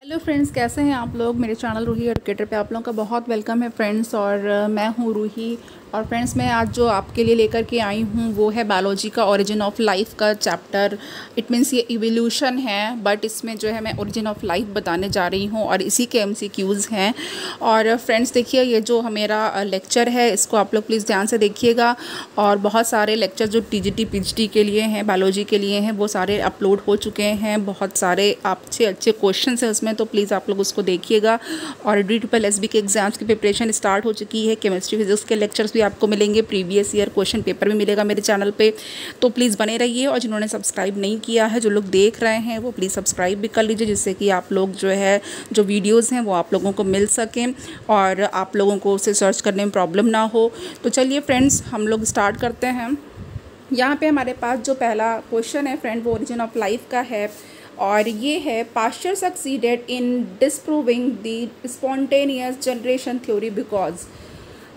Hello friends, कैसे हैं आप लोग। मेरे चैनल रूही एडुकेटर पे आप लोगों का बहुत वेलकम है फ्रेंड्स। और मैं हूँ रूही। और फ्रेंड्स, मैं आज जो आपके लिए लेकर के आई हूँ वो है बायोलॉजी का ओरिजिन ऑफ लाइफ का चैप्टर। इट मीन्स ये इवोल्यूशन है, बट इसमें जो है मैं ओरिजिन ऑफ लाइफ बताने जा रही हूँ और इसी के एमसीक्यूज़ हैं। और फ्रेंड्स देखिए, ये जो मेरा लेक्चर है इसको आप लोग प्लीज़ ध्यान से देखिएगा। और बहुत सारे लेक्चर जो टीजीटी पीजीटी के लिए हैं, बायोलॉजी के लिए हैं, वो सारे अपलोड हो चुके हैं। बहुत सारे अच्छे अच्छे क्वेश्चन हैं उसमें, तो प्लीज़ आप लोग उसको देखिएगा। और DSSB के एग्जाम्स की प्रिपरेशन स्टार्ट हो चुकी है। केमिस्ट्री फिजिक्स के लेक्चर्स भी आपको मिलेंगे, प्रीवियस ईयर क्वेश्चन पेपर भी मिलेगा मेरे चैनल पे। तो प्लीज़ बने रहिए। और जिन्होंने सब्सक्राइब नहीं किया है, जो लोग देख रहे हैं, वो प्लीज़ सब्सक्राइब भी कर लीजिए, जिससे कि आप लोग जो है जो वीडियोज़ हैं वो आप लोगों को मिल सकें और आप लोगों को उसे सर्च करने में प्रॉब्लम ना हो। तो चलिए फ्रेंड्स, हम लोग स्टार्ट करते हैं। यहाँ पे हमारे पास जो पहला क्वेश्चन है फ्रेंड, वो ओरिजिन ऑफ लाइफ का है। और ये है, Pasteur succeeded in disproving the spontaneous generation theory because.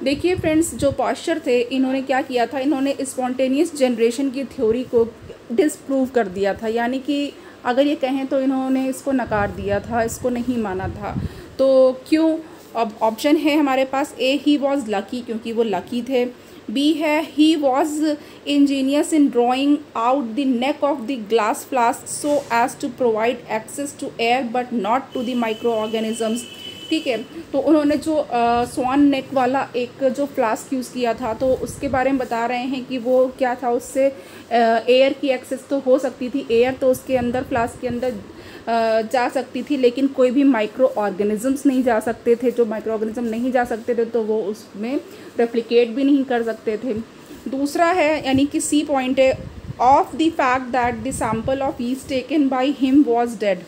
देखिए फ्रेंड्स, जो पास्चर थे इन्होंने क्या किया था, इन्होंने स्पॉन्टेनियस जनरेशन की थ्योरी को डिसप्रूव कर दिया था। यानी कि अगर ये कहें तो इन्होंने इसको नकार दिया था, इसको नहीं माना था। तो क्यों? अब ऑप्शन है हमारे पास, ए ही वॉज लकी, क्योंकि वो लकी थे। बी है, he was ingenious in drawing out the neck of the glass flask so as to provide access to air but not to the microorganisms. ठीक है, तो उन्होंने जो स्वान नेक वाला एक जो फ्लास्क यूज़ किया था, तो उसके बारे में बता रहे हैं कि वो क्या था, उससे एयर की एक्सेस तो हो सकती थी, एयर तो उसके अंदर फ्लास्क के अंदर जा सकती थी, लेकिन कोई भी माइक्रो ऑर्गेनिजम्स नहीं जा सकते थे। जो माइक्रो ऑर्गेनिज्म नहीं जा सकते थे तो वो उसमें रेप्लिकेट भी नहीं कर सकते थे। दूसरा है, यानी कि सी पॉइंट है, of the fact that the sample of yeast taken by him was dead,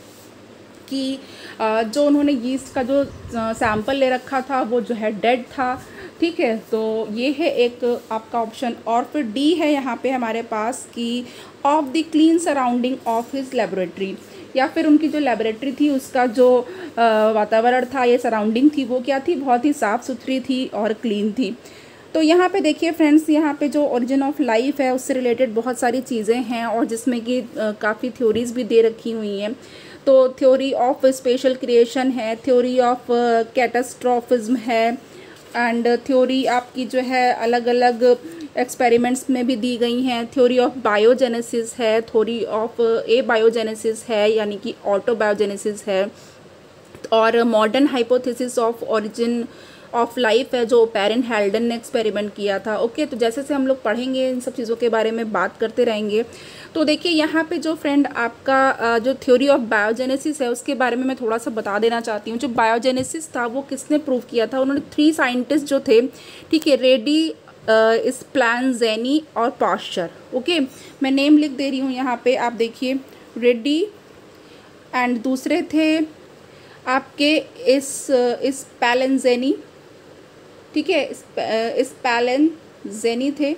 कि जो उन्होंने यीस्ट का जो सैम्पल ले रखा था वो जो है डेड था। ठीक है, तो ये है एक आपका ऑप्शन। और फिर डी है यहाँ पे हमारे पास कि of the clean surrounding of his laboratory, या फिर उनकी जो लेबोरेटरी थी उसका जो वातावरण था, ये सराउंडिंग थी, वो क्या थी, बहुत ही साफ़ सुथरी थी और क्लीन थी। तो यहाँ पे देखिए फ्रेंड्स, यहाँ पे जो ओरिजिन ऑफ लाइफ है उससे रिलेटेड बहुत सारी चीज़ें हैं, और जिसमें कि काफ़ी थ्योरीज भी दे रखी हुई हैं। तो थ्योरी ऑफ स्पेशल क्रिएशन है, थ्योरी ऑफ कैटास्ट्रोफिज्म है, एंड थ्योरी आपकी जो है अलग अलग एक्सपेरिमेंट्स में भी दी गई हैं। थ्योरी ऑफ बायोजेनेसिस है, थ्योरी ऑफ ए बायोजेनेसिस है, यानी कि ऑटोबायोजेनेसिस है, और modern hypothesis of origin of life है, जो पेरेन हेल्डन ने एक्सपेरिमेंट किया था। ओके, तो जैसे से हम लोग पढ़ेंगे इन सब चीज़ों के बारे में बात करते रहेंगे। तो देखिए यहाँ पे जो फ्रेंड आपका जो थ्योरी ऑफ बायोजेनेसिस है उसके बारे में मैं थोड़ा सा बता देना चाहती हूँ। जो बायोजेनेसिस था वो किसने प्रूव किया था, उन्होंने 3 साइंटिस्ट जो थे, ठीक है, रेडी, स्प्लैंजेनी और पास्चर। ओके, मैं नेम लिख दे रही हूँ यहाँ पे, आप देखिए, रेडी, एंड दूसरे थे आपके इस पैलेंजेनी, ठीक है, इस पैलेंजेनी थे,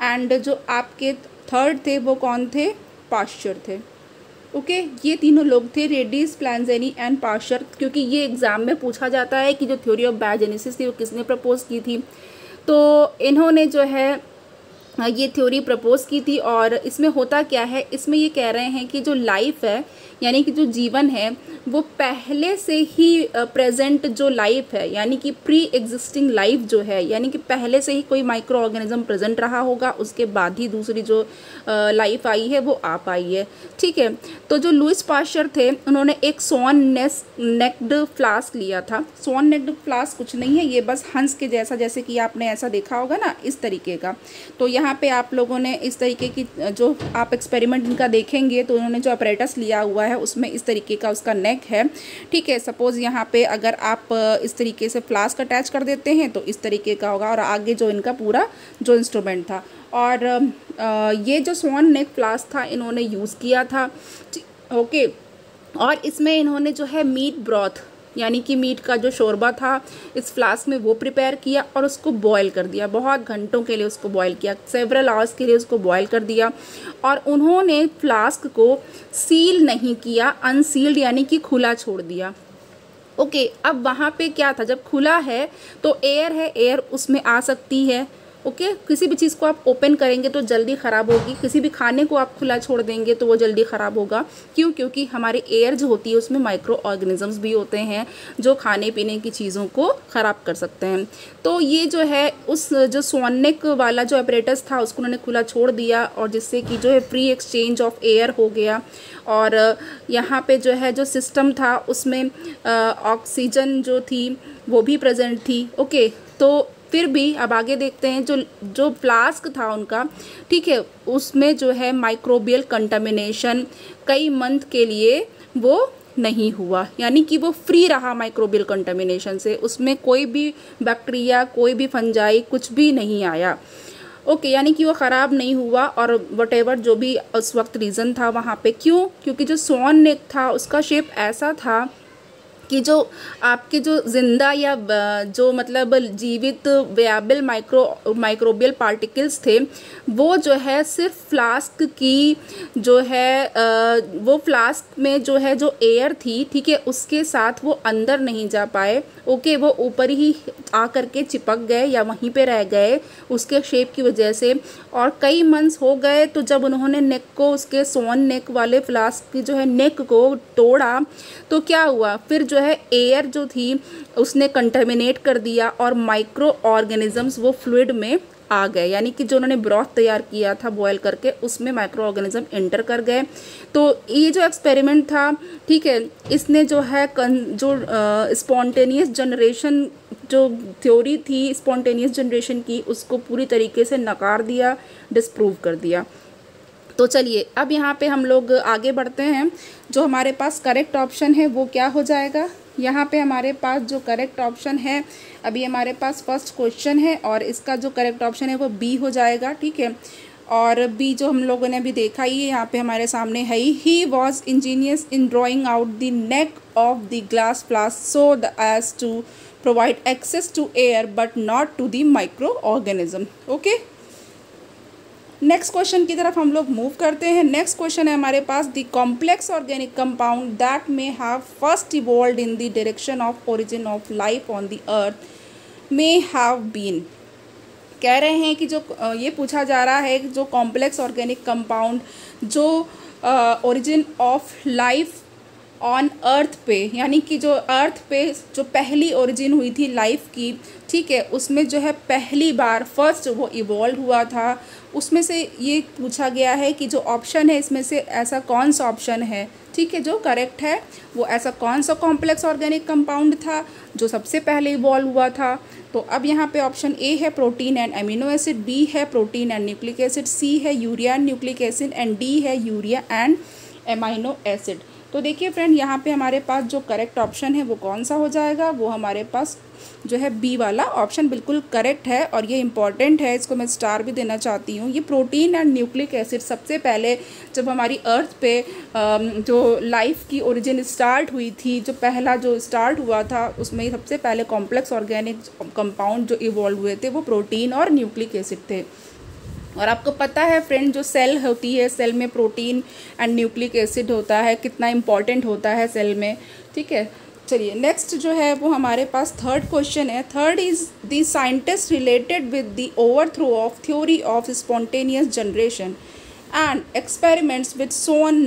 एंड जो आपके थर्ड थे वो कौन थे, पास्चर थे। ओके, ये तीनों लोग थे, रेडी, स्प्लैंजेनी एंड पास्चर। क्योंकि ये एग्ज़ाम में पूछा जाता है कि जो थ्योरी ऑफ बायोजेनेसिस थी वो किसने प्रपोज की थी, तो इन्होंने जो है ये थ्योरी प्रपोज की थी। और इसमें होता क्या है, इसमें ये कह रहे हैं कि जो लाइफ है, यानी कि जो जीवन है, वो पहले से ही प्रेजेंट जो लाइफ है, यानी कि प्री एग्जिस्टिंग लाइफ जो है, यानी कि पहले से ही कोई माइक्रो ऑर्गेनिज्म प्रेजेंट रहा होगा, उसके बाद ही दूसरी जो लाइफ आई है वो आ पाई है। ठीक है, तो जो लुइस पास्चर थे उन्होंने एक स्वान नेक्ड फ्लास्क लिया था। स्वान नेक्ड फ्लास्क कुछ नहीं है, ये बस हंस के जैसा, जैसे कि आपने ऐसा देखा होगा ना, इस तरीके का। तो यहाँ पे आप लोगों ने इस तरीके की जो आप एक्सपेरिमेंट इनका देखेंगे तो उन्होंने जो अपरेटस लिया हुआ है उसमें इस तरीके का उसका नेक है। ठीक है, सपोज़ यहाँ पे अगर आप इस तरीके से फ्लास्क अटैच कर देते हैं तो इस तरीके का होगा, और आगे जो इनका पूरा जो इंस्ट्रूमेंट था। और ये जो स्वान नेक फ्लास्क था इन्होंने यूज़ किया था। ओके, और इसमें इन्होंने जो है मीट ब्रॉथ, यानी कि मीट का जो शोरबा था इस फ्लास्क में वो प्रिपेयर किया और उसको बॉयल कर दिया। बहुत घंटों के लिए उसको बॉयल किया, सेवरल आवर्स के लिए उसको बॉयल कर दिया। और उन्होंने फ्लास्क को सील नहीं किया, अनसील्ड यानी कि खुला छोड़ दिया। ओके, अब वहाँ पे क्या था, जब खुला है तो एयर है, एयर उसमें आ सकती है। ओके, किसी भी चीज़ को आप ओपन करेंगे तो जल्दी ख़राब होगी, किसी भी खाने को आप खुला छोड़ देंगे तो वो जल्दी ख़राब होगा। क्यों? क्योंकि हमारे एयर जो होती है उसमें माइक्रो ऑर्गेनिजम्स भी होते हैं जो खाने पीने की चीज़ों को ख़राब कर सकते हैं। तो ये जो है उस जो स्वानिक वाला जो ऑपरेटस था उसको उन्होंने खुला छोड़ दिया, और जिससे कि जो है फ्री एक्सचेंज ऑफ एयर हो गया। और यहाँ पे जो है जो सिस्टम था उसमें ऑक्सीजन जो थी वो भी प्रेजेंट थी। ओके, तो फिर भी अब आगे देखते हैं, जो जो फ्लास्क था उनका, ठीक है, उसमें जो है माइक्रोबियल कंटामिनेशन कई मंथ के लिए वो नहीं हुआ, यानी कि वो फ्री रहा माइक्रोबियल कंटामिनेशन से, उसमें कोई भी बैक्टीरिया, कोई भी फंजाई, कुछ भी नहीं आया। ओके, यानी कि वो ख़राब नहीं हुआ। और वटेवर जो भी उस वक्त रीज़न था वहाँ पे, क्यों? क्योंकि जो स्वॉन नेक था उसका शेप ऐसा था कि जो आपके जो जिंदा या जो मतलब जीवित वेबल माइक्रोबियल पार्टिकल्स थे वो जो है सिर्फ फ्लास्क की जो है वो फ्लास्क में जो है जो एयर थी, ठीक है, उसके साथ वो अंदर नहीं जा पाए। ओके, वो ऊपर ही आ करके चिपक गए या वहीं पे रह गए उसके शेप की वजह से। और कई मंथ्स हो गए, तो जब उन्होंने नेक को, उसके स्वॉन नेक वाले फ्लास्क की जो है नेक को तोड़ा, तो क्या हुआ फिर जो है एयर जो थी उसने कंटामिनेट कर दिया और माइक्रो ऑर्गेनिजम्स वो फ्लूइड में आ गए, यानी कि जो उन्होंने ब्रॉथ तैयार किया था बॉयल करके उसमें माइक्रो ऑर्गेनिज्म एंटर कर गए। तो ये जो एक्सपेरिमेंट था, ठीक है, इसने जो है जो स्पॉन्टेनियस जनरेशन जो थ्योरी थी स्पॉन्टेनियस जनरेशन की, उसको पूरी तरीके से नकार दिया, डिस्प्रूव कर दिया। तो चलिए अब यहाँ पे हम लोग आगे बढ़ते हैं। जो हमारे पास करेक्ट ऑप्शन है वो क्या हो जाएगा? यहाँ पे हमारे पास जो करेक्ट ऑप्शन है, अभी हमारे पास फर्स्ट क्वेश्चन है और इसका जो करेक्ट ऑप्शन है वो बी हो जाएगा, ठीक है। और बी जो हम लोगों ने अभी देखा ही है, यहाँ पे हमारे सामने है he was ingenious in drawing out the neck of the glass flask so the as to provide access to air but not to the microorganism. Okay, next question की तरफ हम लोग मूव करते हैं। नेक्स्ट क्वेश्चन है हमारे पास, the complex organic compound that may have first evolved in the direction of origin of life on the earth may have been. कह रहे हैं कि जो ये पूछा जा रहा है कि जो कॉम्प्लेक्स ऑर्गेनिक कंपाउंड जो origin of life on earth पे, यानी कि जो अर्थ पे जो पहली ओरिजिन हुई थी लाइफ की, ठीक है, उसमें जो है पहली बार फर्स्ट वो इवॉल्व हुआ था, उसमें से ये पूछा गया है कि जो ऑप्शन है इसमें से ऐसा कौन सा ऑप्शन है, ठीक है, जो करेक्ट है वो ऐसा कौन सा कॉम्प्लेक्स ऑर्गेनिक कंपाउंड था जो सबसे पहले इवॉल्व हुआ था। तो अब यहाँ पे ऑप्शन ए है protein and amino acid, B है protein and nucleic acid, C है urea and nucleic acid and D है यूरिया एंड एमाइनो एसिड। तो देखिए फ्रेंड, यहाँ पे हमारे पास जो करेक्ट ऑप्शन है वो कौन सा हो जाएगा? वो हमारे पास जो है बी वाला ऑप्शन बिल्कुल करेक्ट है, और ये इंपॉर्टेंट है, इसको मैं स्टार भी देना चाहती हूँ। ये प्रोटीन एंड न्यूक्लिक एसिड सबसे पहले जब हमारी अर्थ पे जो लाइफ की ओरिजिन स्टार्ट हुई थी, जो पहला जो स्टार्ट हुआ था उसमें सबसे पहले कॉम्प्लेक्स ऑर्गेनिक कंपाउंड जो इवॉल्व हुए थे वो प्रोटीन और न्यूक्लिक एसिड थे। और आपको पता है फ्रेंड, जो सेल होती है, सेल में प्रोटीन एंड न्यूक्लिक एसिड होता है, कितना इम्पॉर्टेंट होता है सेल में, ठीक है। चलिए नेक्स्ट जो है वो हमारे पास थर्ड क्वेश्चन है। Third is the scientist related with the overthrow of theory of spontaneous generation and experiments with swan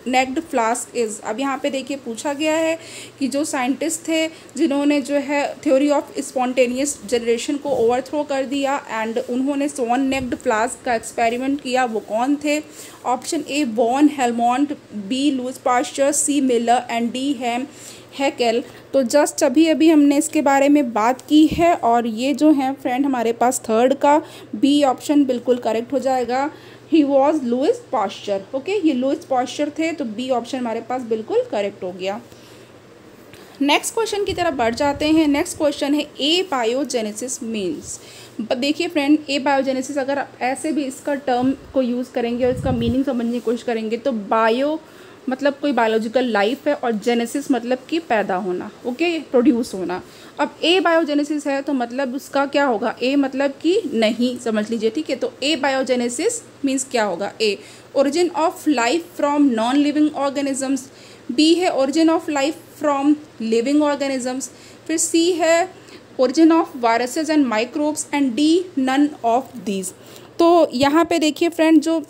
necked flask is. अब यहाँ पे देखिए पूछा गया है कि जो साइंटिस्ट थे जिन्होंने जो है थ्योरी ऑफ स्पॉन्टेनियस जनरेशन को ओवरथ्रो कर दिया एंड उन्होंने सोन नेक्ड फ्लास्क का एक्सपेरिमेंट किया, वो कौन थे? Option A von Helmont, B Louis Pasteur, C Miller and D Haeckel. तो जस्ट अभी हमने इसके बारे में बात की है, और ये जो है फ्रेंड हमारे पास थर्ड का बी ऑप्शन बिल्कुल करेक्ट हो जाएगा। He was Lewis pasture. Okay, ये लुईस पास्चर थे, तो बी ऑप्शन हमारे पास बिल्कुल करेक्ट हो गया। नेक्स्ट क्वेश्चन की तरफ बढ़ जाते हैं। नेक्स्ट क्वेश्चन है ए बायोजेनेसिस मीन्स। देखिए फ्रेंड, ए बायोजेनेसिस अगर आप ऐसे भी इसका टर्म को यूज़ करेंगे और इसका मीनिंग समझने की कोशिश करेंगे तो बायो मतलब कोई बायोलॉजिकल लाइफ है और जेनेसिस मतलब कि पैदा होना, ओके, प्रोड्यूस होना। अब ए बायोजेनेसिस है तो मतलब उसका क्या होगा? ए मतलब कि नहीं, समझ लीजिए, ठीक है। तो ए बायोजेनेसिस मीन्स क्या होगा? A origin of life from non living organisms, b है origin of life from living organisms, फिर सी है origin of viruses and microbes, and D, none of these. तो यहाँ पे देखिए फ्रेंड, जो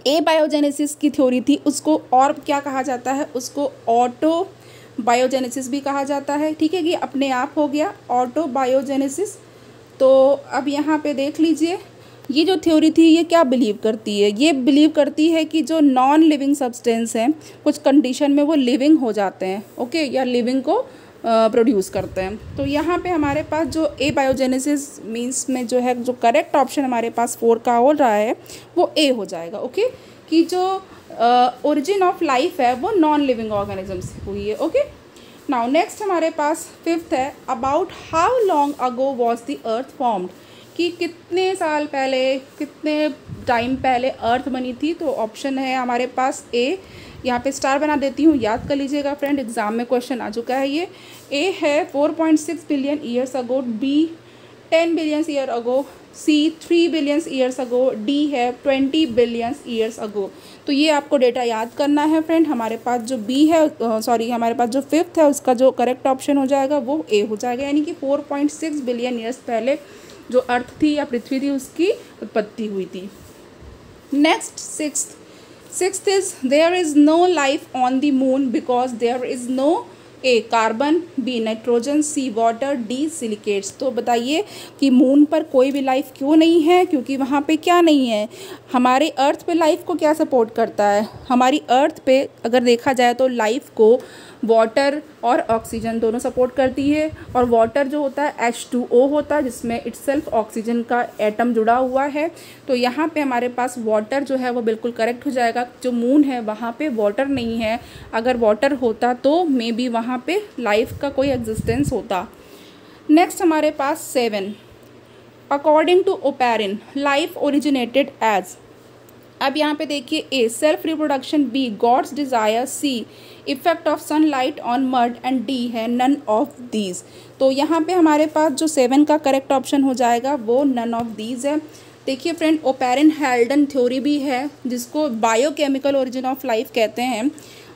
एबायोजेनेसिस की थ्योरी थी उसको और क्या कहा जाता है, उसको ऑटो बायोजेनेसिस भी कहा जाता है। ठीक है, कि अपने आप हो गया ऑटो बायोजेनेसिस। तो अब यहाँ पे देख लीजिए, ये जो थ्योरी थी ये क्या बिलीव करती है, ये बिलीव करती है कि जो नॉन लिविंग सब्सटेंस हैं कुछ कंडीशन में वो लिविंग हो जाते हैं, ओके, या लिविंग को प्रोड्यूस करते हैं। तो यहाँ पे हमारे पास जो ए बायोजेनेसिस मीन्स में जो है, जो करेक्ट ऑप्शन हमारे पास 4 का हो रहा है वो ए हो जाएगा, ओके, कि जो ओरिजिन ऑफ लाइफ है वो नॉन लिविंग ऑर्गेनिज्म से हुई है, ओके। नाउ नेक्स्ट हमारे पास 5th है, about how long ago was the earth formed, कि कितने साल पहले, कितने टाइम पहले अर्थ बनी थी। तो ऑप्शन है हमारे पास ए, यहाँ पे स्टार बना देती हूँ, याद कर लीजिएगा फ्रेंड, एग्जाम में क्वेश्चन आ चुका है ये। ए है 4.6 billion years ago, b 10 billion year ago, c 3 billion years ago, d है 20 बिलियन ईयर्स अगो। तो ये आपको डेटा याद करना है फ्रेंड। हमारे पास जो बी है, सॉरी हमारे पास जो 5th है उसका जो करेक्ट ऑप्शन हो जाएगा वो ए हो जाएगा, यानी कि 4.6 बिलियन ईयर्स पहले जो अर्थ थी या पृथ्वी थी उसकी उत्पत्ति हुई थी। Next 6th is there is no life on the moon because there is no A carbon, B nitrogen, C water, D silicates. तो बताइए कि मून पर कोई भी लाइफ क्यों नहीं है, क्योंकि वहाँ पे क्या नहीं है, हमारे अर्थ पे लाइफ को क्या सपोर्ट करता है, हमारी अर्थ पे अगर देखा जाए तो लाइफ को वाटर और ऑक्सीजन दोनों सपोर्ट करती है। और वाटर जो होता है H2O होता है, जिसमें इटसेल्फ ऑक्सीजन का एटम जुड़ा हुआ है। तो यहाँ पे हमारे पास वाटर जो है वो बिल्कुल करेक्ट हो जाएगा। जो मून है वहाँ पे वाटर नहीं है, अगर वाटर होता तो मे बी वहाँ पे लाइफ का कोई एग्जिस्टेंस होता। नेक्स्ट हमारे पास 7, according to Oparin life originated as. अब यहाँ पे देखिए, A self reproduction, B God's desire, C effect of sunlight on mud, and D है नन ऑफ दीज। तो यहाँ पे हमारे पास जो 7 का करेक्ट ऑप्शन हो जाएगा वो नन ऑफ दीज है। देखिए फ्रेंड, ओपेरिन हेल्डन थ्योरी भी है जिसको बायोकेमिकल ओरिजिन ऑफ लाइफ कहते हैं,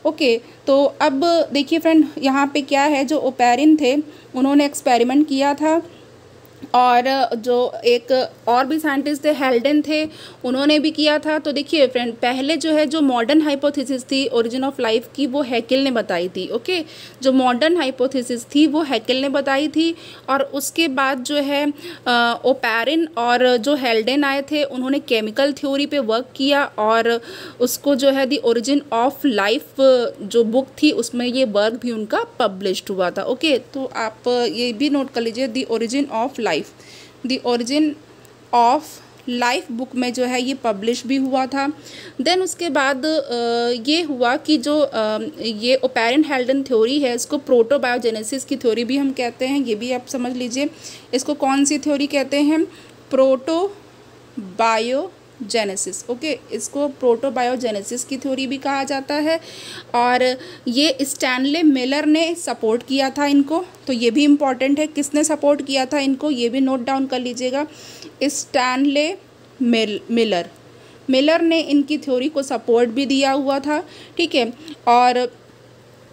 ओके। तो अब देखिए फ्रेंड, यहाँ पे क्या है, जो ओपेरिन थे उन्होंने एक्सपेरिमेंट किया था, और जो एक और भी साइंटिस्ट थे हेल्डन थे, उन्होंने भी किया था। तो देखिए फ्रेंड, पहले जो है जो मॉडर्न हाइपोथेसिस थी ओरिजिन ऑफ लाइफ की वो हैकेल ने बताई थी, ओके। जो मॉडर्न हाइपोथेसिस थी वो हैकेल ने बताई थी, और उसके बाद जो है ओपेरिन और जो हेल्डन आए थे उन्होंने केमिकल थ्योरी पे वर्क किया, और उसको जो है द ओरिजिन ऑफ लाइफ जो बुक थी उसमें ये वर्क भी उनका पब्लिश्ड हुआ था, ओके। तो आप ये भी नोट कर लीजिए, the origin of life, the origin of life book में जो है ये पब्लिश भी हुआ था। देन उसके बाद ये हुआ कि जो ये ओपेरिन हेल्डन थ्योरी है इसको प्रोटोबायोजेनेसिस की थ्योरी भी हम कहते हैं, ये भी आप समझ लीजिए। इसको कौन सी थ्योरी कहते हैं, प्रोटोबायोजेनेसिस, ओके। इसको प्रोटोबायोजेनेसिस की थ्योरी भी कहा जाता है, और ये स्टैनले मिलर ने सपोर्ट किया था इनको। तो ये भी इम्पॉर्टेंट है, किसने सपोर्ट किया था इनको ये भी नोट डाउन कर लीजिएगा, स्टैनले मिलर ने इनकी थ्योरी को सपोर्ट भी दिया हुआ था, ठीक है। और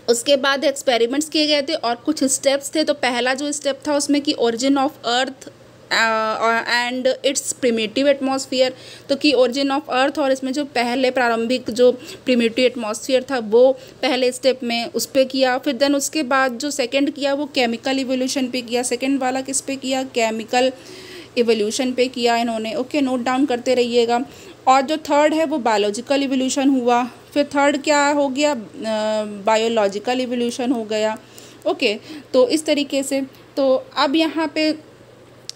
उसके बाद एक्सपेरिमेंट्स किए गए थे और कुछ स्टेप्स थे। तो पहला जो स्टेप था उसमें कि origin of earth and it's primitive atmosphere, तो कि ओरिजिन ऑफ अर्थ, और इसमें जो पहले प्रारंभिक जो प्रिमिटिव एटमॉस्फेयर था वो पहले स्टेप में उस पर किया। फिर देन उसके बाद जो सेकंड किया वो केमिकल इवोल्यूशन पे किया, सेकंड वाला किस पे किया, केमिकल इवोल्यूशन पे किया इन्होंने, ओके। नोट डाउन करते रहिएगा। और जो थर्ड है वो बायोलॉजिकल इवोल्यूशन हुआ, फिर थर्ड क्या हो गया, बायोलॉजिकल इवोल्यूशन हो गया, ओके। तो इस तरीके से, तो अब यहाँ पे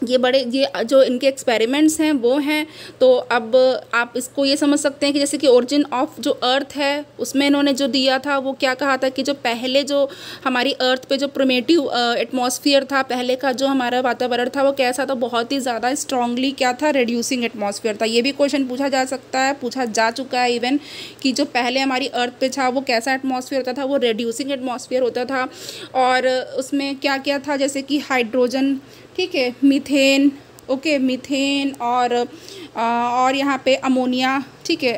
ये जो इनके एक्सपेरिमेंट्स हैं वो हैं। तो अब आप इसको ये समझ सकते हैं कि जैसे कि ओरिजिन ऑफ जो अर्थ है उसमें इन्होंने जो दिया था वो क्या कहा था कि जो पहले जो हमारी अर्थ पे जो प्रिमिटिव एटमॉस्फेयर था, पहले का जो हमारा वातावरण था वो कैसा था, बहुत ही ज़्यादा स्ट्रांगली क्या था, रिड्यूसिंग एटमॉस्फेयर था। ये भी क्वेश्चन पूछा जा सकता है, पूछा जा चुका है इवन, कि जो पहले हमारी अर्थ पे था वो कैसा एटमॉस्फेयर होता था, वो रिड्यूसिंग एटमॉस्फेयर होता था। और उसमें क्या क्या था, जैसे कि हाइड्रोजन, ठीक है, मीथेन, ओके, मीथेन, और यहाँ पे अमोनिया, ठीक है,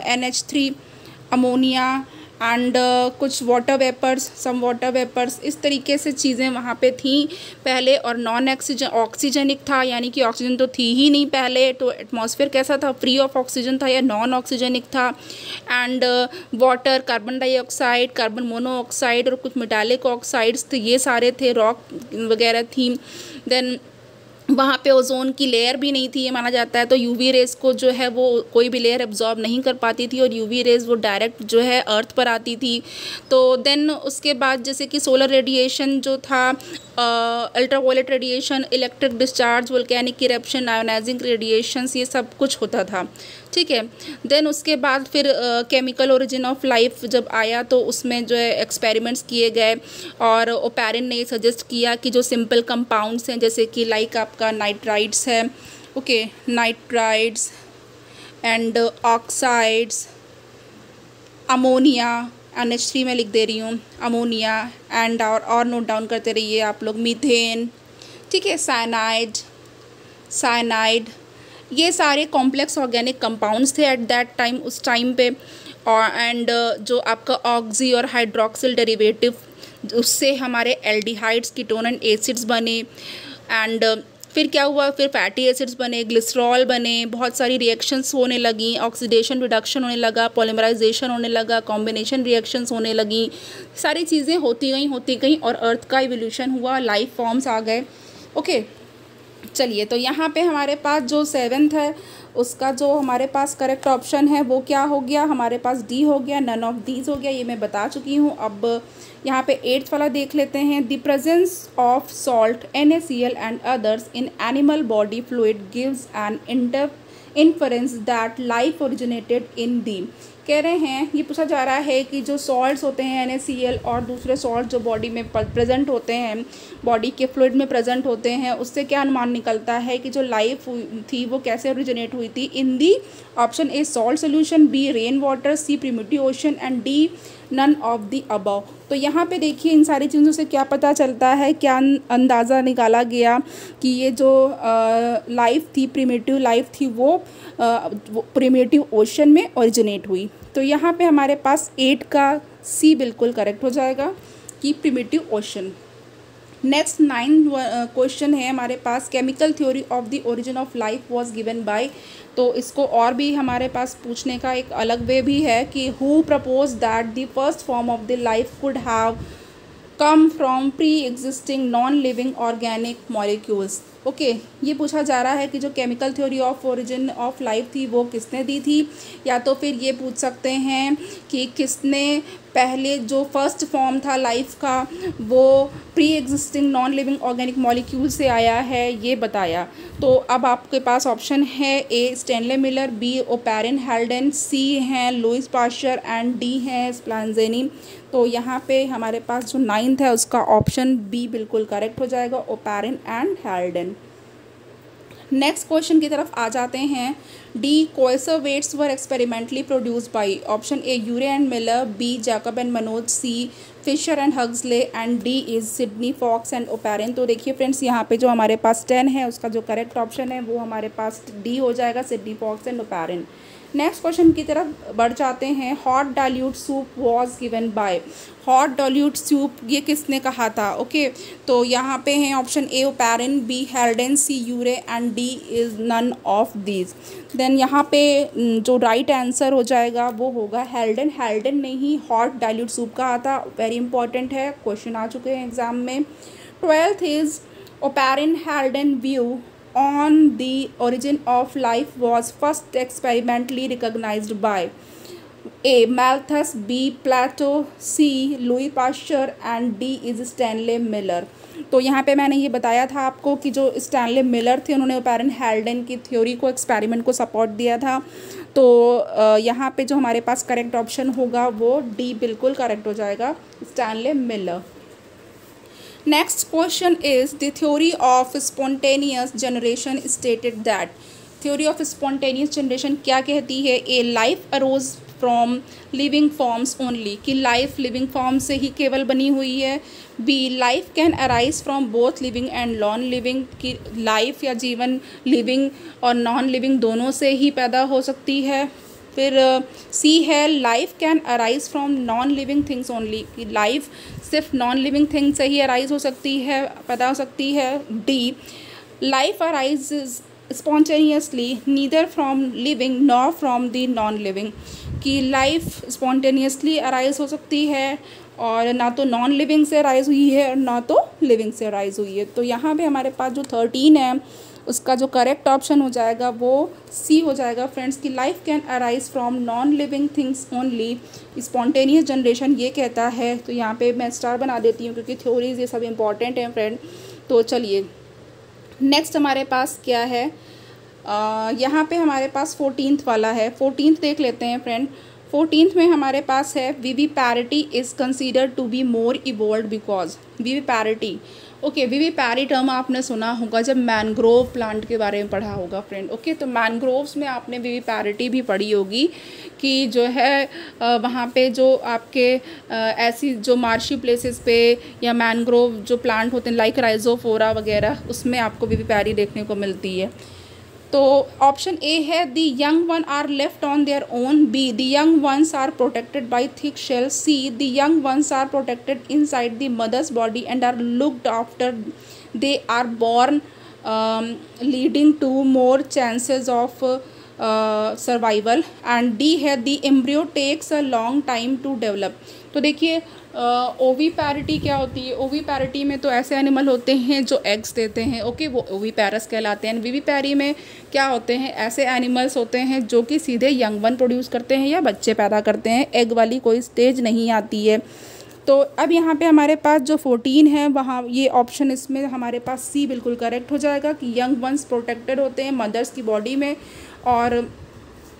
NH3 अमोनिया, एंड कुछ water vapours, some water vapours, इस तरीके से चीज़ें वहाँ पे थी पहले। और नॉन ऑक्सीजनिक था, यानी कि ऑक्सीजन तो थी ही नहीं पहले, तो एटमॉस्फेयर कैसा था, फ्री ऑफ ऑक्सीजन था या नॉन ऑक्सीजनिक था। And water, carbon dioxide, carbon monoxide और कुछ मेटालिक ऑक्साइड्स, तो ये सारे थे, रॉक वगैरह थी। देन वहाँ पे ओजोन की लेयर भी नहीं थी ये माना जाता है, तो यूवी रेज को जो है वो कोई भी लेयर एब्जॉर्ब नहीं कर पाती थी और यूवी रेज वो डायरेक्ट जो है अर्थ पर आती थी। तो देन उसके बाद जैसे कि सोलर रेडिएशन जो था, ultraviolet radiation, electric discharge, volcanic eruption, ionising radiations, ये सब कुछ होता था, ठीक है। देन उसके बाद फिर केमिकल ओरिजिन ऑफ लाइफ जब आया तो उसमें जो है एक्सपेरिमेंट्स किए गए और ओपैरिन ने सजेस्ट किया कि जो सिंपल कंपाउंड्स हैं जैसे कि लाइक आपका नाइट्राइड्स है, okay, nitrides and oxides, ammonia, NH3 में लिख दे रही हूँ, अमोनिया, एंड और नोट डाउन करते रहिए आप लोग, मीथेन, ठीक है, साइनाइड, ये सारे कॉम्प्लेक्स ऑर्गेनिक कंपाउंड्स थे एट दैट टाइम, उस टाइम पे। और एंड जो आपका ऑक्सी और हाइड्रोक्सिल डेरिवेटिव, उससे हमारे एल्डिहाइड्स, कीटोन एंड एसिड्स बने। एंड फिर क्या हुआ, फिर फैटी एसिड्स बने, ग्लिसरॉल बने, बहुत सारी रिएक्शंस होने लगी, ऑक्सीडेशन रिडक्शन होने लगा, पॉलीमराइजेशन होने लगा, कॉम्बिनेशन रिएक्शंस होने लगी, सारी चीज़ें होती गई और अर्थ का इवोल्यूशन हुआ, लाइफ फॉर्म्स आ गए, ओके। चलिए, तो यहाँ पे हमारे पास जो 7th है उसका जो हमारे पास करेक्ट ऑप्शन है वो क्या हो गया, हमारे पास डी हो गया, नन ऑफ दीज हो गया, ये मैं बता चुकी हूँ। अब यहाँ पे 8th वाला देख लेते हैं। The presence of salt, NaCl and others in animal body fluid gives an inference that life originated in the. कह रहे हैं, ये पूछा जा रहा है कि जो सॉल्ट्स होते हैं NaCl और दूसरे सॉल्ट जो बॉडी में प्रेजेंट होते हैं, बॉडी के फ्लूइड में प्रेजेंट होते हैं, उससे क्या अनुमान निकलता है कि जो लाइफ थी वो कैसे ओरिजिनेट हुई थी। In the option a salt solution, b rain water, c primitive ocean and d none of the above. तो यहाँ पे देखिए इन सारी चीज़ों से क्या पता चलता है, क्या अंदाज़ा निकाला गया कि ये जो लाइफ थी, प्रिमिटिव लाइफ थी, वो प्रिमिटिव ओशन में ओरिजिनेट हुई। तो यहाँ पे हमारे पास 8 का सी बिल्कुल करेक्ट हो जाएगा कि प्रिमिटिव ओशन। नेक्स्ट 9 क्वेश्चन है हमारे पास, chemical theory of the origin of life was given by. तो इसको और भी हमारे पास पूछने का एक अलग वे भी है कि who propose that the first form of the life could have come from pre existing non living organic molecules. Okay, ये पूछा जा रहा है कि जो chemical theory of origin of life थी वो किसने दी थी, या तो फिर ये पूछ सकते हैं कि किसने पहले जो फर्स्ट फॉर्म था लाइफ का वो pre existing non living organic molecule से आया है, ये बताया। तो अब आपके पास ऑप्शन है ए स्टैनले मिलर, बी ओपैरिन हेल्डेन, सी हैं लुईस पाश्चर एंड डी हैं स्प्लांजेनी। तो यहाँ पे हमारे पास जो 9th है उसका ऑप्शन बी बिल्कुल करेक्ट हो जाएगा, Oparin and Haldane. Next question की तरफ आ जाते हैं। The coacervates were experimentally produced by, option A Urey and Miller, B Jacob and Monod, C Fisher and Huxley and D is Sidney Fox and Oparin. तो देखिए friends, यहाँ पे जो हमारे पास 10 है उसका जो करेक्ट ऑप्शन है वो हमारे पास डी हो जाएगा, Sidney Fox and Oparin. Next question की तरफ बढ़ जाते हैं। Hot dilute soup was given by, hot dilute soup ये किसने कहा था। ओके, तो यहाँ पे हैं option a Oparin, b Haldane, c Urey and D is none of these. Then यहाँ पे जो राइट आंसर हो जाएगा वो होगा हेल्डेन। हेल्डेन ने ही हॉट डाइल्यूट सूप कहा था, वेरी इंपॉर्टेंट है, क्वेश्चन आ चुके हैं एग्जाम में। 12th is Oparin Haldane view on the origin of life was first experimentally recognized by A. Malthus, B. Plato, C. Louis Pasteur and D. is Stanley Miller। तो यहाँ पे मैंने ये बताया था आपको कि जो स्टैनले मिलर थे उन्होंने ओपैरिन हेल्डेन की थ्योरी को, एक्सपेरिमेंट को सपोर्ट दिया था। तो यहाँ पे जो हमारे पास करेक्ट ऑप्शन होगा वो डी बिल्कुल करेक्ट हो जाएगा, Stanley Miller. Next question is the theory of spontaneous generation stated that, theory of spontaneous generation क्या कहती है। A. life arose from living forms only, कि life living form से ही केवल बनी हुई है। B. life can arise from both living and non living, कि life या जीवन living और non living दोनों से ही पैदा हो सकती है। फिर सी है life can arise from non living things only, कि लाइफ सिर्फ नॉन लिविंग थिंग से ही अराइज हो सकती है, पैदा हो सकती है। D life arise spontaneously neither from living nor from the non living, कि लाइफ स्पॉन्टेनियसली अराइज हो सकती है और ना तो नॉन लिविंग से अराइज हुई है और ना तो लिविंग से अराइज हुई है। तो यहाँ पे हमारे पास जो 13 है उसका जो करेक्ट ऑप्शन हो जाएगा वो सी हो जाएगा फ्रेंड्स, कि life can arise from non living things only, spontaneous generation ये कहता है। तो यहाँ पे मैं स्टार बना देती हूँ क्योंकि थ्योरीज ये सब इंपॉर्टेंट हैं फ्रेंड। तो चलिए नेक्स्ट हमारे पास क्या है, यहाँ पे हमारे पास 14th वाला है। 14th देख लेते हैं फ्रेंड। 14th में हमारे पास है viviparity is considered to be more evolve because. Viviparity, okay, vivipary term आपने सुना होगा जब मैनग्रोव प्लांट के बारे में पढ़ा होगा फ्रेंड। ओके, तो मैनग्रोव्स में आपने विविपैरिटी भी पढ़ी होगी कि जो है वहाँ पे जो आपके ऐसी जो मार्शी प्लेसेस पे या मैनग्रोव जो प्लांट होते हैं लाइक राइजोफोरा वगैरह, उसमें आपको विविपैरी देखने को मिलती है। तो ऑप्शन ए है the young one are left on their own, b the young ones are protected by thick shell, c the young ones are protected inside the mother's body and are looked after they are born leading to more chances of survival, and D है the embryo takes a long time to develop. तो देखिए ओवीपैरिटी क्या होती है। ओवीपैरिटी में तो ऐसे animal होते हैं जो एग्स देते हैं, ओके, वो ओवीपैरस कहलाते हैं। विविपैरी में क्या होते हैं, ऐसे एनिमल्स होते हैं जो कि सीधे यंग वन प्रोड्यूस करते हैं या बच्चे पैदा करते हैं, एग वाली कोई स्टेज नहीं आती है। तो अब यहाँ पे हमारे पास जो 14 है वहाँ ये ऑप्शन इसमें हमारे पास सी बिल्कुल करेक्ट हो जाएगा कि यंग वंस प्रोटेक्टेड होते हैं मदर्स की बॉडी में, और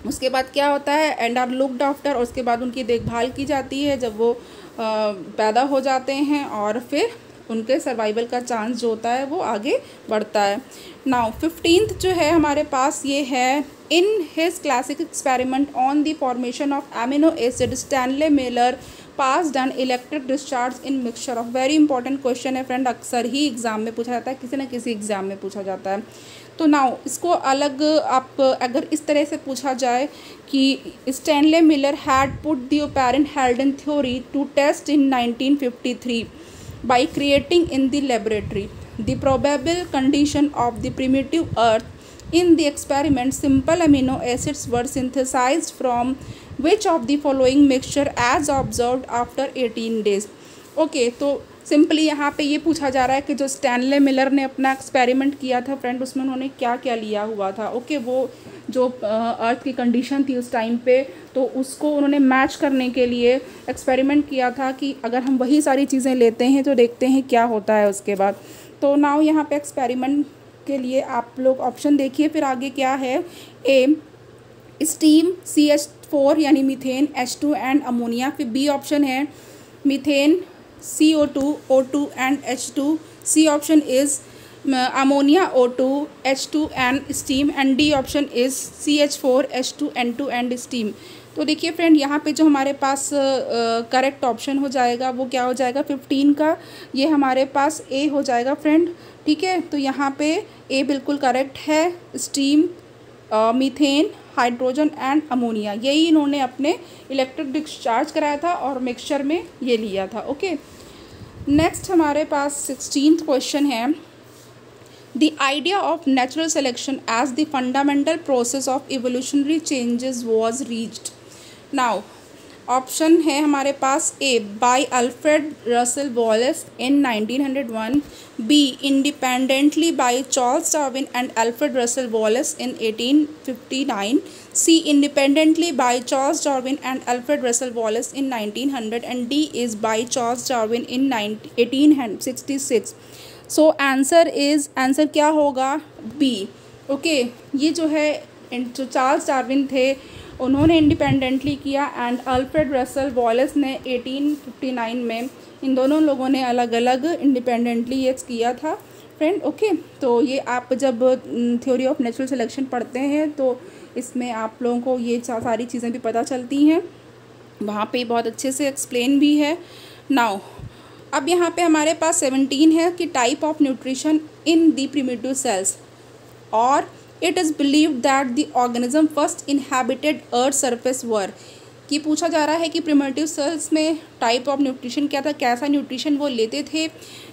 उसके बाद क्या होता है एंड आर लुक्ड आफ्टर, और उसके बाद उनकी देखभाल की जाती है जब वो पैदा हो जाते हैं और फिर उनके सर्वाइवल का चांस जो होता है वो आगे बढ़ता है। नाउ 15th जो है हमारे पास ये है in his classic experiment on the formation of amino acid Stanley Miller passed an electric discharge in mixture of. Very important question है फ्रेंड, अक्सर ही एग्जाम में पूछा जाता है, किसी न किसी एग्जाम में पूछा जाता है। तो नाउ इसको अलग आप अगर इस तरह से पूछा जाए कि Stanley Miller had put the Oparin Haldane theory to test in 1953 by creating in the laboratory the probable condition of the primitive earth. In the experiment simple amino acids were synthesized from which of the following mixture as observed after 18 days. Okay, तो simply यहाँ पे ये पूछा जा रहा है कि जो स्टैनले मिलर ने अपना एक्सपेरिमेंट किया था फ्रेंड उसमें उन्होंने क्या क्या लिया हुआ था। ओके, वो जो अर्थ की कंडीशन थी उस टाइम पे तो उसको उन्होंने मैच करने के लिए एक्सपेरिमेंट किया था कि अगर हम वही सारी चीज़ें लेते हैं तो देखते हैं क्या होता है उसके बाद। तो नाउ यहाँ पे एक्सपेरिमेंट के लिए आप लोग ऑप्शन देखिए, फिर आगे क्या है। ए स्टीम CH4 यानी मीथेन H2 एंड अमोनिया, फिर बी ऑप्शन है methane CO2 O2 and H2, C option is ammonia O2 H2 and steam, and D option is CH4 H2 N2 and steam। तो देखिए फ्रेंड यहाँ पे जो हमारे पास correct option हो जाएगा वो क्या हो जाएगा 15 का, ये हमारे पास ए हो जाएगा फ्रेंड। ठीक है, तो यहाँ पे ए बिल्कुल करेक्ट है। Steam, methane, hydrogen and ammonia, यही इन्होंने अपने इलेक्ट्रिक डिस्चार्ज कराया था और मिक्सचर में ये लिया था। ओके, नेक्स्ट हमारे पास 16th क्वेश्चन है the idea of natural selection as the fundamental process of evolutionary changes was reached. Now option है हमारे पास a by Alfred Russel Wallace in 1901, b independently by Charles Darwin and Alfred Russel Wallace in 1859, c independently by Charles Darwin and Alfred Russel Wallace in 1900, and D is by Charles Darwin in 1866। So answer क्या होगा B. Okay, ये जो है जो Charles Darwin थे उन्होंने independently किया and Alfred Russel Wallace ने 1859 में, इन दोनों लोगों ने अलग अलग इंडिपेंडेंटली ये किया था फ्रेंड। ओके, तो ये आप जब थ्योरी ऑफ नेचुरल सिलेक्शन पढ़ते हैं तो इसमें आप लोगों को ये सारी चीज़ें भी पता चलती हैं, वहाँ पे बहुत अच्छे से एक्सप्लेन भी है। नाउ अब यहाँ पे हमारे पास 17 है कि type of nutrition in the primitive cells, और it is believed that the organism first inhabited earth surface were, कि पूछा जा रहा है कि प्रिमिटिव सेल्स में टाइप ऑफ न्यूट्रिशन क्या था, कैसा न्यूट्रिशन वो लेते थे,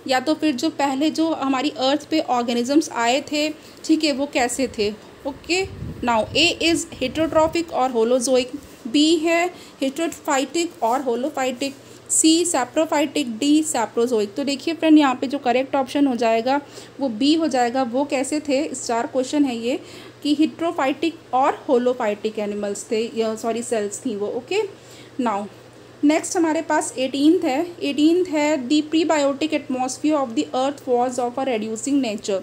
या तो फिर जो पहले जो हमारी अर्थ पे ऑर्गेनिजम्स आए थे, ठीक है, वो कैसे थे। Okay, now A is heterotrophic और होलोजोइक, बी है हेटेरोफाइटिक और होलोफाइटिक, सी सैप्रोफाइटिक, डी सैप्रोजोइक। तो देखिए फ्रेंड, यहाँ पे जो करेक्ट ऑप्शन हो जाएगा वो बी हो जाएगा। वो कैसे थे, स्टार क्वेश्चन है ये, कि हेटेरोफाइटिक और होलोफाइटिक एनिमल्स थे, या सॉरी सेल्स थी वो। ओके, नाउ नेक्स्ट हमारे पास 18th है the prebiotic atmosphere of the earth was of a reducing nature.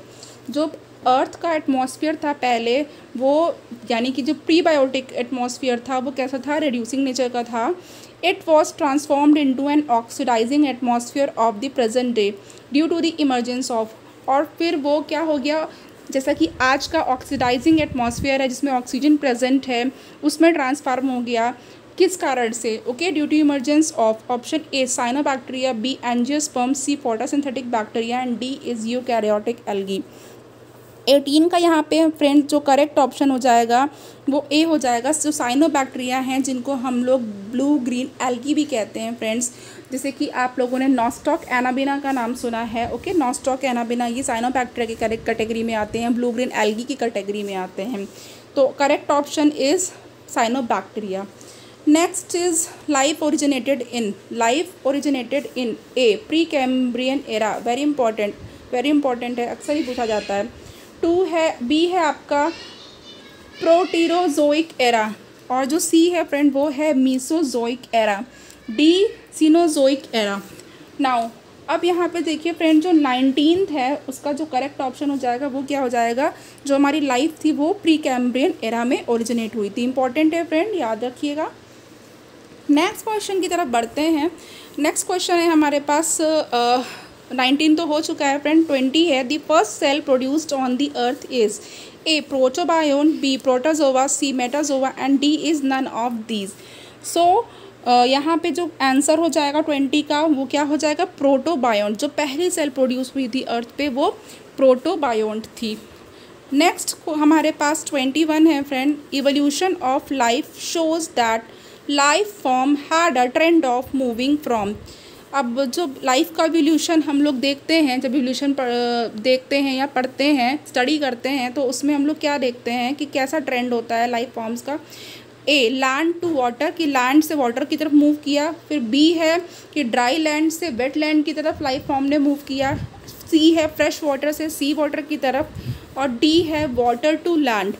जो अर्थ का एटमॉस्फेयर था पहले, वो यानी कि जो प्रीबायोटिक एटमॉस्फेयर था वो कैसा था, रेड्यूसिंग नेचर का था। It was transformed into an oxidising atmosphere of the present day due to the emergence of, और फिर वो क्या हो गया, जैसा कि आज का ऑक्सीडाइजिंग एटमॉस्फेयर है जिसमें ऑक्सीजन प्रेजेंट है, उसमें ट्रांसफॉर्म हो गया। किस कारण से, okay, due to emergence of option A cyanobacteria, B angiosperm, C photosynthetic bacteria and D is eukaryotic algae. 18 का यहाँ पे फ्रेंड जो करेक्ट ऑप्शन हो जाएगा वो ए हो जाएगा। जो साइनोबैक्टीरिया हैं जिनको हम लोग ब्लू ग्रीन एल्गी भी कहते हैं फ्रेंड्स, जैसे कि आप लोगों ने नॉस्टॉक एनाबिना का नाम सुना है। ओके, नॉस्टॉक एनाबिना ये साइनोबैक्टीरिया की करेक्ट कैटेगरी में आते हैं, ब्लू ग्रीन एल्गी की कैटेगरी में आते हैं। तो correct option is cyanobacteria. Next is life originated in A pre Cambrian era, very important है, अक्सर ही पूछा जाता है। बी है आपका प्रोटीरोजोइक एरा, और जो सी है फ्रेंड वो है Mesozoic era, D Cenozoic era. Now अब यहाँ पे देखिए फ्रेंड, जो 19th है उसका जो करेक्ट ऑप्शन हो जाएगा वो क्या हो जाएगा, जो हमारी लाइफ थी वो प्री कैम्ब्रियन एरा में ओरिजिनेट हुई थी। इंपॉर्टेंट है फ्रेंड, याद रखिएगा। नेक्स्ट क्वेश्चन की तरफ बढ़ते हैं। नेक्स्ट क्वेश्चन है हमारे पास 19 तो हो चुका है फ्रेंड, 20 है। The first cell produced on the earth is a protobiont, B protozoa, C metazoa and D is none of these. So यहाँ पे जो आंसर हो जाएगा 20 का वो क्या हो जाएगा, प्रोटोबायोन। जो पहली सेल प्रोड्यूस हुई थी अर्थ पे वो प्रोटोबायोन थी। नेक्स्ट हमारे पास 21 है friend. Evolution of life shows that life form had a trend of moving from. अब जो लाइफ का इवोल्यूशन हम लोग देखते हैं, जब इवोल्यूशन देखते हैं या पढ़ते हैं, स्टडी करते हैं, तो उसमें हम लोग क्या देखते हैं कि कैसा ट्रेंड होता है लाइफ फॉर्म्स का। ए लैंड टू वाटर, कि लैंड से वाटर की तरफ मूव किया। फिर बी है कि ड्राई लैंड से वेट लैंड की तरफ लाइफ फॉर्म ने मूव किया। सी है फ्रेश वाटर से सी वाटर की तरफ, और डी है वाटर टू लैंड।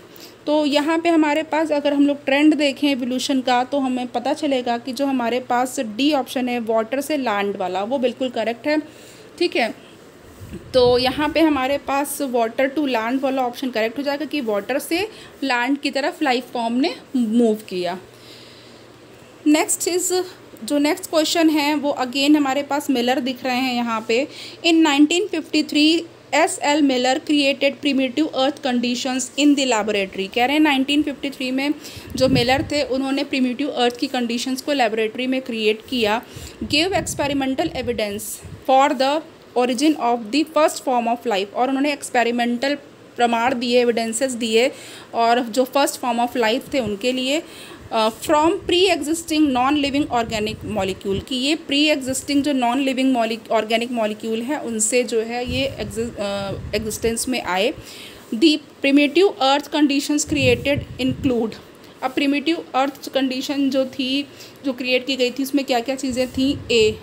तो यहाँ पे हमारे पास अगर हम लोग ट्रेंड देखें एवोल्यूशन का, तो हमें पता चलेगा कि जो हमारे पास डी ऑप्शन है वाटर से लैंड वाला, वो बिल्कुल करेक्ट है। ठीक है, तो यहाँ पे हमारे पास वाटर टू लैंड वाला ऑप्शन करेक्ट हो जाएगा कि वाटर से लैंड की तरफ लाइफ फॉर्म ने मूव किया। नेक्स्ट क्वेश्चन है वो अगेन हमारे पास मिलर दिख रहे हैं यहाँ पे। इन 1953 S.L. Miller created primitive earth conditions in the laboratory. कह रहे हैं 1953 में जो मिलर थे उन्होंने प्रिमिटिव अर्थ की कंडीशंस को लैबोरेटरी में क्रिएट किया। Give experimental evidence for the origin of the first form of life, और उन्होंने एक्सपेरिमेंटल प्रमाण दिए, एविडेंसेस दिए, और जो फर्स्ट फॉर्म ऑफ लाइफ थे उनके लिए from pre existing non living organic molecule, कि ये प्री एग्जिस्टिंग जो नॉन लिविंग ऑर्गेनिक मॉलिक्यूल है उनसे जो है ये एग्जिस्टेंस में आए। दी प्रिमिटिव अर्थ कंडीशंस क्रिएटेड इंक्लूड। अब प्रिमिटिव अर्थ कंडीशन जो थी, जो क्रिएट की गई थी, उसमें क्या क्या चीज़ें थी। ए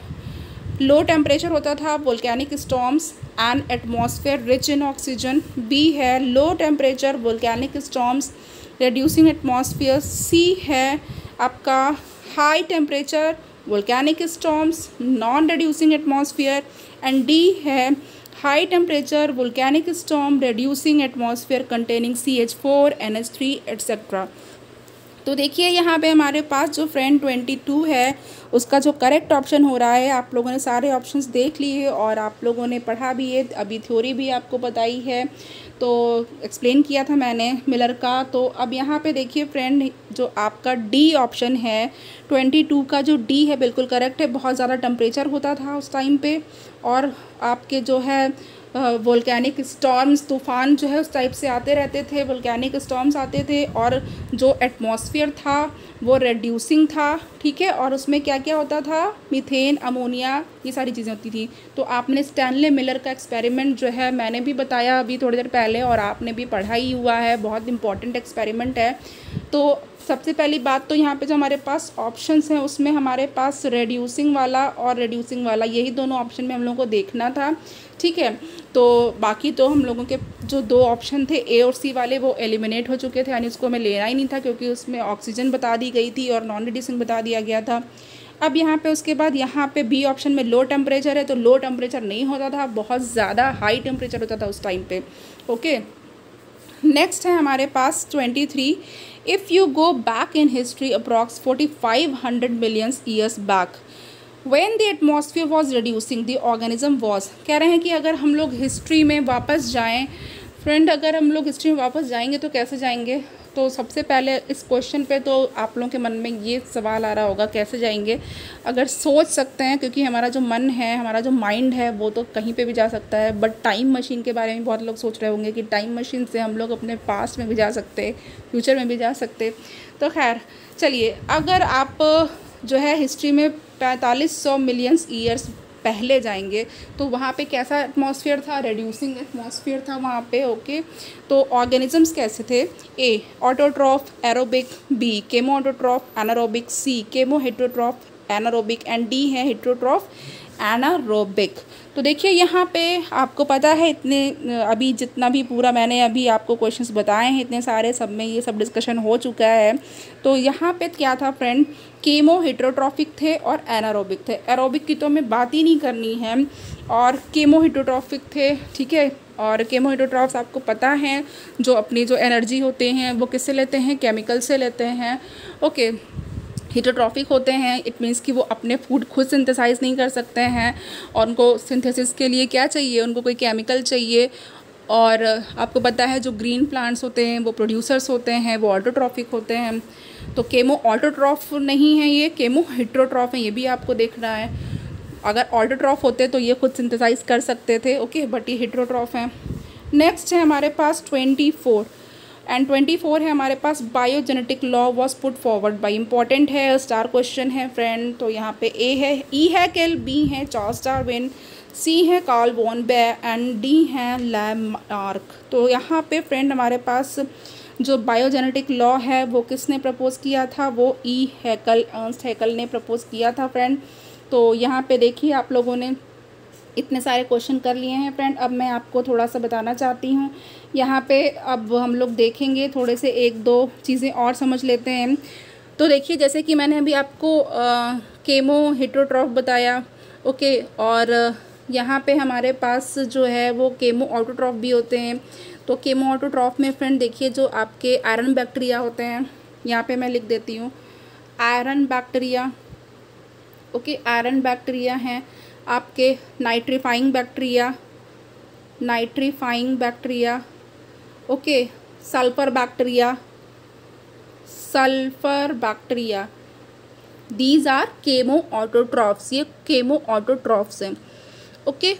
लो टेम्परेचर होता था, volcanic storms and atmosphere rich in oxygen. B है low temperature volcanic storms reducing atmosphere. C है आपका high temperature volcanic storms non reducing atmosphere, and D है high temperature volcanic storm reducing atmosphere containing CH4 NH3 et cetera. तो देखिए यहाँ पे हमारे पास जो फ्रेंड 22 है उसका जो करेक्ट ऑप्शन हो रहा है। आप लोगों ने सारे ऑप्शंस देख लिए और आप लोगों ने पढ़ा भी है, अभी थ्योरी भी आपको बताई है, तो एक्सप्लेन किया था मैंने मिलर का। तो अब यहाँ पे देखिए फ्रेंड, जो आपका डी ऑप्शन है 22 का, जो डी है बिल्कुल करेक्ट है। बहुत ज़्यादा टेम्परेचर होता था उस टाइम पे, और आपके जो है वोल्केनिक स्टॉर्म्स, तूफ़ान जो है उस टाइप से आते रहते थे, वोल्केनिक स्टॉर्म्स आते थे, और जो एटमॉस्फेयर था वो रेड्यूसिंग था, ठीक है, और उसमें क्या क्या होता था, मीथेन, अमोनिया, ये सारी चीज़ें होती थी। तो आपने स्टैनले मिलर का एक्सपेरिमेंट जो है मैंने भी बताया अभी थोड़ी देर पहले, और आपने भी पढ़ा ही हुआ है, बहुत इंपॉर्टेंट एक्सपेरिमेंट है। तो सबसे पहली बात तो यहाँ पे जो हमारे पास ऑप्शंस हैं उसमें हमारे पास रेड्यूसिंग वाला और रेड्यूसिंग वाला, यही दोनों ऑप्शन में हम लोगों को देखना था, ठीक है। तो बाकी तो हम लोगों के जो दो ऑप्शन थे ए और सी वाले वो एलिमिनेट हो चुके थे, यानी उसको हमें लेना ही नहीं था, क्योंकि उसमें ऑक्सीजन बता दी गई थी और नॉन रेड्यूसिंग बता दिया गया था। अब यहाँ पे उसके बाद यहाँ पे बी ऑप्शन में लो टेम्परेचर है, तो लो टेम्परेचर नहीं होता था, बहुत ज़्यादा हाई टेम्परेचर होता था उस टाइम पे। ओके, नेक्स्ट है हमारे पास 23, if you go back in history approx 4500 millions years back when the atmosphere was reducing the organism was. कह रहे हैं कि अगर हम लोग हिस्ट्री में वापस जाएं, फ्रेंड अगर हम लोग हिस्ट्री में वापस जाएंगे तो कैसे जाएंगे। तो सबसे पहले इस क्वेश्चन पे तो आप लोगों के मन में ये सवाल आ रहा होगा कैसे जाएंगे। अगर सोच सकते हैं, क्योंकि हमारा जो मन है, हमारा जो माइंड है वो तो कहीं पे भी जा सकता है, बट टाइम मशीन के बारे में बहुत लोग सोच रहे होंगे कि टाइम मशीन से हम लोग अपने पास्ट में भी जा सकते, फ्यूचर में भी जा सकते। तो खैर चलिए, अगर आप जो है हिस्ट्री में 4500 मिलियंस ईयर्स पहले जाएंगे तो वहाँ पे कैसा एटमॉस्फेयर था, रेड्यूसिंग एटमॉस्फेयर था वहाँ पे। ओके, तो ऑर्गेनिजम्स कैसे थे, A autotroph aerobic, B chemoautotroph anaerobic, C chemoheterotroph anaerobic, and D है हेटरोट्रॉफ एनारोबिक। तो देखिए यहाँ पे आपको पता है इतने अभी जितना भी पूरा मैंने अभी आपको क्वेश्चंस बताए हैं इतने सारे, सब में ये सब डिस्कशन हो चुका है। तो यहाँ पे क्या था फ्रेंड, केमो हेटरोट्रॉफिक थे और एनारोबिक थे। एरोबिक की तो हमें बात ही नहीं करनी है, और केमो हेटरोट्रॉफिक थे, ठीक है। और केमो हेटरोट्रॉफ्स आपको पता है जो अपनी जो एनर्जी होते हैं वो किससे लेते हैं, केमिकल से लेते हैं। ओके, हेटरोट्रॉफिक होते हैं, इट मीन्स कि वो अपने फूड खुद सिंथेसाइज नहीं कर सकते हैं, और उनको सिंथेसिस के लिए क्या चाहिए, उनको कोई केमिकल चाहिए। और आपको पता है जो ग्रीन प्लांट्स होते हैं वो प्रोड्यूसर्स होते हैं, वो ऑटोट्रॉफिक होते हैं। तो केमो ऑटोट्रॉफ नहीं है, ये केमो हेटरोट्रॉफ है, ये भी आपको देखना है। अगर ऑटोट्रॉफ होते तो ये खुद सिंथेसाइज कर सकते थे, ओके, बट ये हेटरोट्रॉफ हैं। नेक्स्ट है हमारे पास 24 एंड 24 है हमारे पास, biogenetic law was put forward by, important है, स्टार क्वेश्चन है फ्रेंड। तो यहाँ पे ए है, ई है केल, बी है चार्ल्स डार्विन, सी है Karl von Baer, and D है लैमार्क। तो यहाँ पे फ्रेंड हमारे पास जो बायोजेनेटिक लॉ है वो किसने प्रपोज किया था, वो ई हैकल, अर्नस्ट हैकल ने प्रपोज किया था फ्रेंड। तो यहाँ पे देखिए आप लोगों ने इतने सारे क्वेश्चन कर लिए हैं फ्रेंड। अब मैं आपको थोड़ा सा बताना चाहती हूँ यहाँ पे, अब हम लोग देखेंगे थोड़े से एक दो चीज़ें और समझ लेते हैं। तो देखिए जैसे कि मैंने अभी आपको केमो हेटरोट्रॉफ बताया, ओके, और यहाँ पे हमारे पास जो है वो केमो ऑटोट्रॉफ भी होते हैं। तो केमो ऑटोट्रॉफ में फ्रेंड देखिए जो आपके आयरन बैक्टीरिया होते हैं, यहाँ पे मैं लिख देती हूँ iron bacteria, okay, iron bacteria हैं आपके, nitrifying bacteria, okay, sulphur bacteria, these are chemoautotrophs, ये केमो ऑटोट्रॉफ्स हैं, ओके।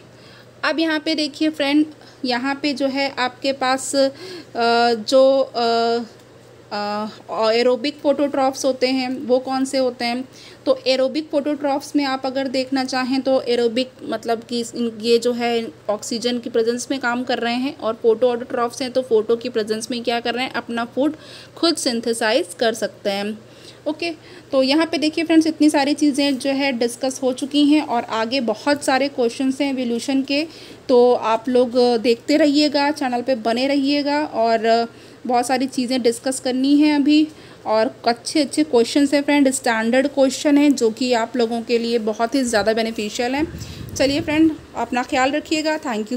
अब यहाँ पे देखिए फ्रेंड, यहाँ पे जो है आपके पास जो एरोबिक फोटोट्रॉफ्स होते हैं वो कौन से होते हैं। तो एरोबिक फोटोट्रॉफ्स में आप अगर देखना चाहें तो एरोबिक मतलब कि ये जो है ऑक्सीजन की प्रेजेंस में काम कर रहे हैं, और फोटो ऑटोट्रॉफ्स हैं तो फोटो की प्रेजेंस में क्या कर रहे हैं, अपना फूड खुद सिंथेसाइज कर सकते हैं, ओके। तो यहाँ पे देखिए फ्रेंड्स इतनी सारी चीज़ें जो है डिस्कस हो चुकी हैं, और आगे बहुत सारे क्वेश्चंस हैं एवोल्यूशन के। तो आप लोग देखते रहिएगा, चैनल पे बने रहिएगा, और बहुत सारी चीज़ें डिस्कस करनी है अभी, और अच्छे अच्छे क्वेश्चंस हैं फ्रेंड, स्टैंडर्ड क्वेश्चन हैं जो कि आप लोगों के लिए बहुत ही ज़्यादा बेनिफिशियल हैं। चलिए फ्रेंड, अपना ख्याल रखिएगा, थैंक यू।